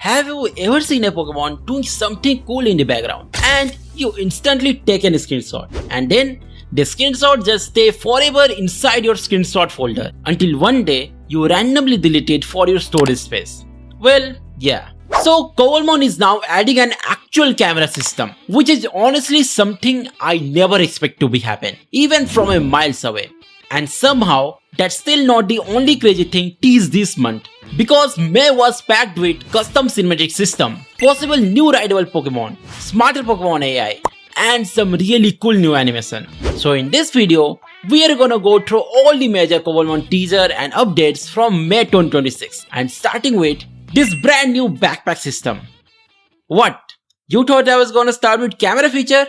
Have you ever seen a Pokemon doing something cool in the background and you instantly take a screenshot and then the screenshot just stay forever inside your screenshot folder until one day you randomly delete it for your storage space? Well, yeah. So Cobblemon is now adding an actual camera system, which is honestly something I never expect to be happen, even from a miles away. And somehow, that's still not the only crazy thing teased this month, because May was packed with custom cinematic system, possible new Ridable Pokemon, smarter Pokemon AI, and some really cool new animation. So in this video, we are gonna go through all the major Cobblemon teaser and updates from May 2026, and starting with this brand new backpack system. What? You thought I was gonna start with camera feature?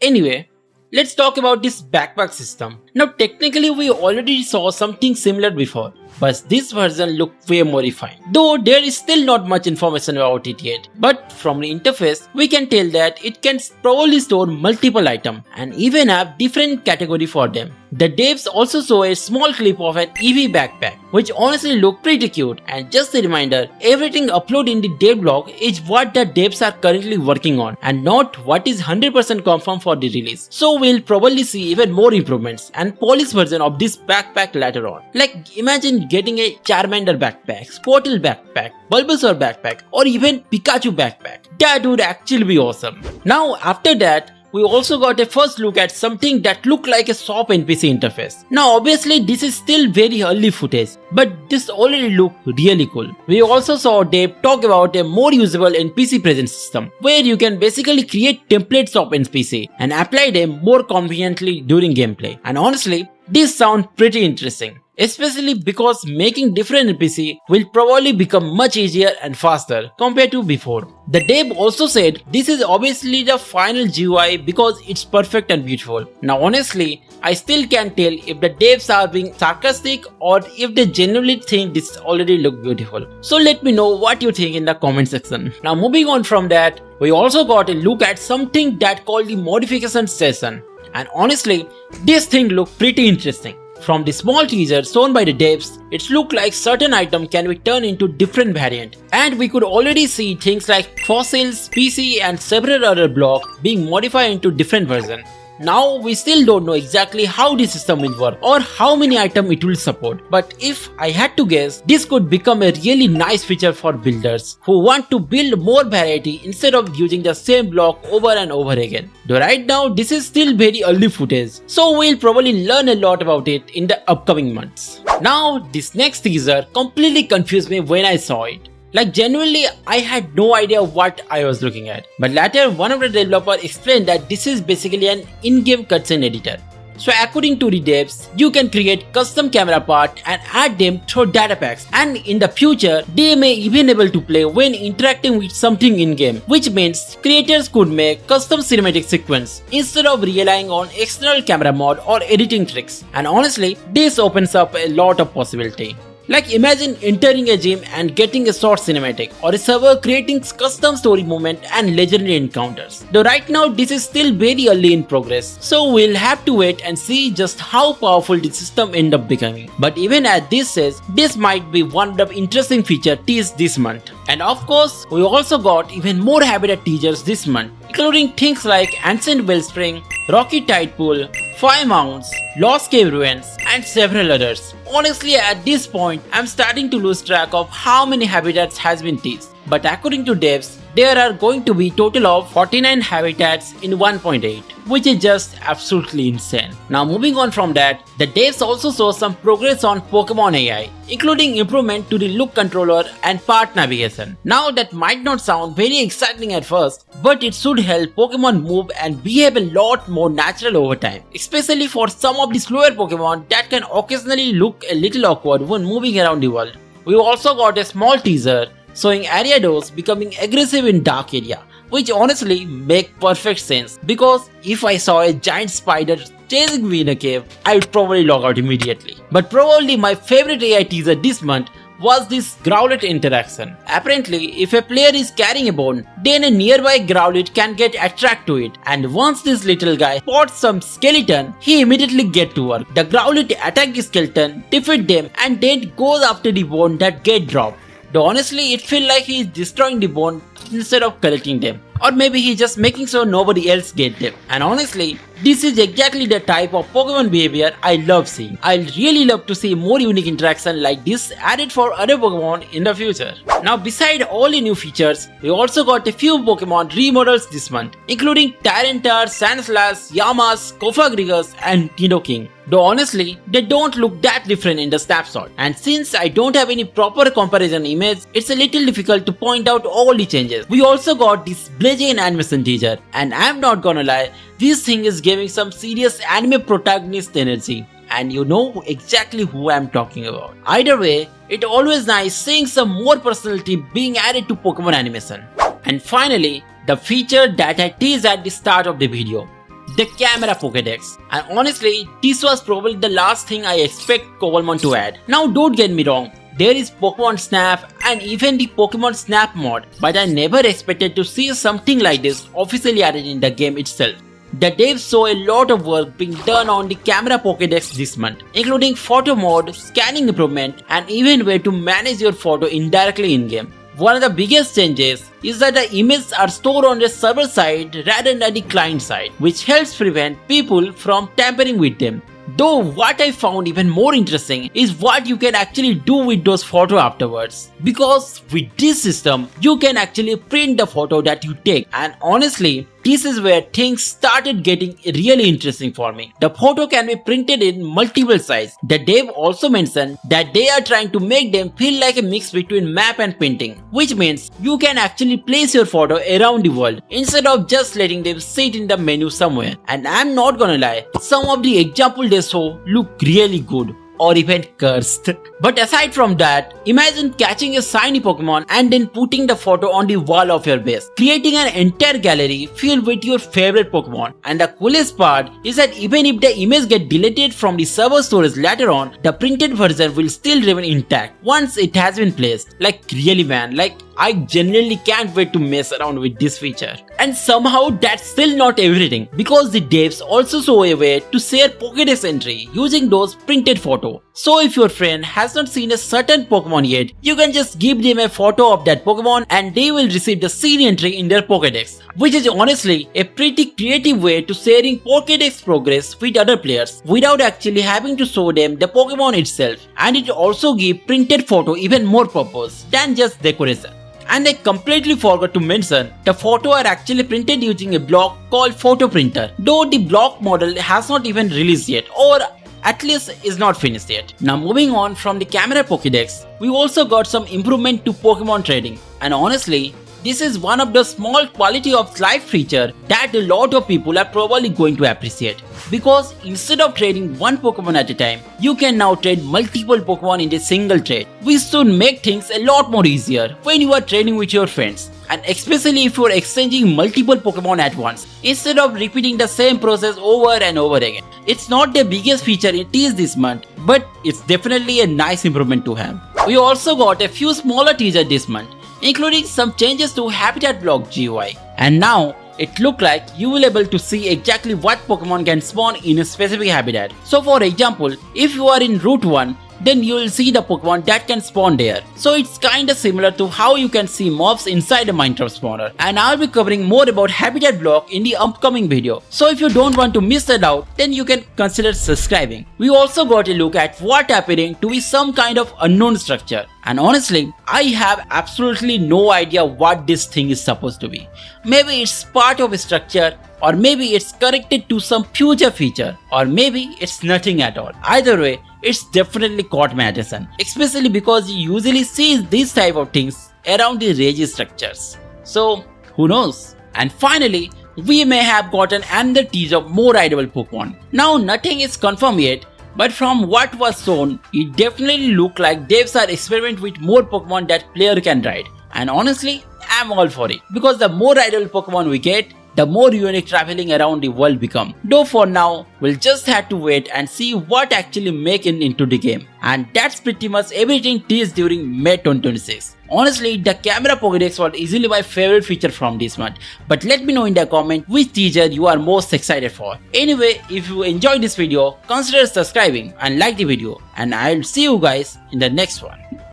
Anyway, let's talk about this backpack system. Now technically we already saw something similar before, but this version looked way more refined. Though there is still not much information about it yet. But from the interface, we can tell that it can probably store multiple items and even have different category for them. The devs also saw a small clip of an EV backpack, which honestly looked pretty cute, and just a reminder, everything uploaded in the dev blog is what the devs are currently working on and not what is 100% confirmed for the release. So we'll probably see even more improvements and polished version of this backpack later on. Like imagine getting a Charmander backpack, Squirtle backpack, Bulbasaur backpack, or even Pikachu backpack. That would actually be awesome. Now after that, we also got a first look at something that looked like a shop NPC interface. Now obviously this is still very early footage, but this already looked really cool. We also saw Dave talk about a more usable NPC presence system, where you can basically create templates of NPC and apply them more conveniently during gameplay. And honestly, this sounds pretty interesting, especially because making different NPC will probably become much easier and faster compared to before. The dev also said this is obviously the final GUI because it's perfect and beautiful. Now honestly, I still can't tell if the devs are being sarcastic or if they genuinely think this already looks beautiful. So let me know what you think in the comment section. Now moving on from that, we also got a look at something that called the Modification Station. And honestly, this thing looked pretty interesting. From the small teaser shown by the devs, it looked like certain items can be turned into different variants, and we could already see things like fossils, PC and several other blocks being modified into different versions. Now we still don't know exactly how this system will work or how many items it will support, but if I had to guess, this could become a really nice feature for builders who want to build more variety instead of using the same block over and over again. Though right now this is still very early footage, so we'll probably learn a lot about it in the upcoming months. Now this next teaser completely confused me when I saw it. Like genuinely, I had no idea what I was looking at. But later, one of the developers explained that this is basically an in-game cutscene editor. So according to the devs, you can create custom camera parts and add them through data packs. And in the future, they may even be able to play when interacting with something in-game. Which means creators could make custom cinematic sequence instead of relying on external camera mod or editing tricks. And honestly, this opens up a lot of possibility. Like imagine entering a gym and getting a short cinematic, or a server creating custom story moment and legendary encounters. Though right now this is still very early in progress, so we'll have to wait and see just how powerful the system end up becoming. But even at this stage, this might be one of the interesting features teased this month. And of course, we also got even more habitat teasers this month, including things like Ancient Wellspring, Rocky Tide Pool, Fire Mounts, Lost Cave Ruins, and several others. Honestly, at this point, I'm starting to lose track of how many habitats has been teased. But according to devs, there are going to be total of 49 habitats in 1.8, which is just absolutely insane. Now moving on from that, the devs also saw some progress on Pokemon AI, including improvement to the look controller and path navigation. Now that might not sound very exciting at first, but it should help Pokemon move and behave a lot more natural over time, especially for some of the slower Pokemon that can occasionally look a little awkward when moving around the world. We also got a small teaser showing Ariados becoming aggressive in dark area, which honestly make perfect sense, because if I saw a giant spider chasing me in a cave, I would probably log out immediately. But probably my favorite AI teaser this month was this Growlithe interaction. Apparently, if a player is carrying a bone, then a nearby Growlithe can get attracted to it, and once this little guy spots some skeleton, he immediately gets to work. The Growlithe attacks the skeleton, defeats them, and then goes after the bone that get dropped. Though honestly, it feels like he is destroying the bone instead of collecting them. Or maybe he's just making sure nobody else gets them. And honestly, this is exactly the type of Pokemon behavior I love seeing. I'd really love to see more unique interaction like this added for other Pokemon in the future. Now beside all the new features, we also got a few Pokemon remodels this month, including Tyranitar, Sandslash, Yamas, Kofagrigus and Nidoking. Though honestly, they don't look that different in the snapshot. And since I don't have any proper comparison image, it's a little difficult to point out all the changes. We also got this Blaziken animation teaser, and I'm not gonna lie, this thing is giving some serious anime protagonist energy. And you know exactly who I'm talking about. Either way, it's always nice seeing some more personality being added to Pokemon animation. And finally, the feature that I teased at the start of the video. The Camera Pokédex. And honestly, this was probably the last thing I expect Cobblemon to add. Now don't get me wrong, there is Pokemon Snap and even the Pokemon Snap mod, but I never expected to see something like this officially added in the game itself. The devs saw a lot of work being done on the Camera Pokédex this month, including photo mode, scanning improvement, and even way to manage your photo indirectly in-game. One of the biggest changes is that the images are stored on the server side rather than the client side, which helps prevent people from tampering with them. Though what I found even more interesting is what you can actually do with those photos afterwards. Because with this system, you can actually print the photo that you take, and honestly, this is where things started getting really interesting for me. The photo can be printed in multiple sizes. The dev also mentioned that they are trying to make them feel like a mix between map and painting, which means you can actually place your photo around the world instead of just letting them sit in the menu somewhere. And I'm not gonna lie, some of the examples they show look really good, or even cursed. But aside from that, imagine catching a shiny Pokemon and then putting the photo on the wall of your base, creating an entire gallery filled with your favorite Pokemon. And the coolest part is that even if the image gets deleted from the server storage later on, the printed version will still remain intact once it has been placed. Like really man, I genuinely can't wait to mess around with this feature. And somehow that's still not everything, because the devs also show a way to share Pokédex entry using those printed photos. So if your friend has not seen a certain Pokemon yet, you can just give them a photo of that Pokemon and they will receive the scene entry in their Pokédex, which is honestly a pretty creative way to sharing Pokédex progress with other players without actually having to show them the Pokemon itself. And it also gives printed photo even more purpose than just decoration. And I completely forgot to mention, the photos are actually printed using a block called Photo Printer, though the block model has not even released yet, or at least is not finished yet. Now moving on from the Camera Pokédex, we also got some improvement to Pokemon trading, and honestly, this is one of the small quality of life feature that a lot of people are probably going to appreciate. Because instead of trading one Pokemon at a time, you can now trade multiple Pokemon in a single trade, which should make things a lot more easier when you are trading with your friends. And especially if you are exchanging multiple Pokemon at once, instead of repeating the same process over and over again. It's not the biggest feature it is this month, but it's definitely a nice improvement to have. We also got a few smaller teasers this month, including some changes to Habitat Block GUI. And now, it looks like you will be able to see exactly what Pokemon can spawn in a specific habitat. So for example, if you are in Route 1, then you will see the Pokemon that can spawn there. So it's kinda similar to how you can see mobs inside a Minecraft spawner. And I'll be covering more about Habitat Block in the upcoming video. So if you don't want to miss that out, then you can consider subscribing. We also got a look at what appearing to be some kind of unknown structure. And honestly, I have absolutely no idea what this thing is supposed to be. Maybe it's part of a structure, or maybe it's connected to some future feature, or maybe it's nothing at all. Either way, it's definitely caught my attention, especially because you usually see these type of things around the rage structures. So who knows? And finally, we may have gotten another tease of more Ridable Pokemon. Now nothing is confirmed yet, but from what was shown, it definitely looked like devs are experimenting with more Pokemon that player can ride. And honestly, I'm all for it, because the more Ridable Pokemon we get, the more unique traveling around the world become. Though for now, we'll just have to wait and see what actually make it into the game. And that's pretty much everything teased during May 2026. Honestly, the Camera Pokédex was easily my favorite feature from this month. But let me know in the comment which teaser you are most excited for. Anyway, if you enjoyed this video, consider subscribing and like the video. And I'll see you guys in the next one.